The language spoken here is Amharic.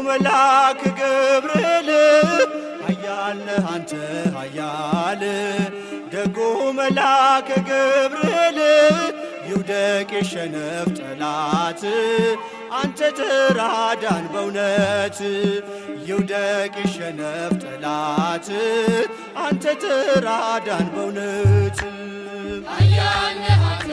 መልአክ ገብርኤል ኃያል ነህ አንተ ኃያል ደጉ መልአክ ገብርኤል ይውደቅ ይሸነፍ ጠላት አንተ ተራዳን በእውነት ይውደቅ ይሸነፍ ጠላት አንተ ተራዳን በእውነት ኃያል ነህ አንተ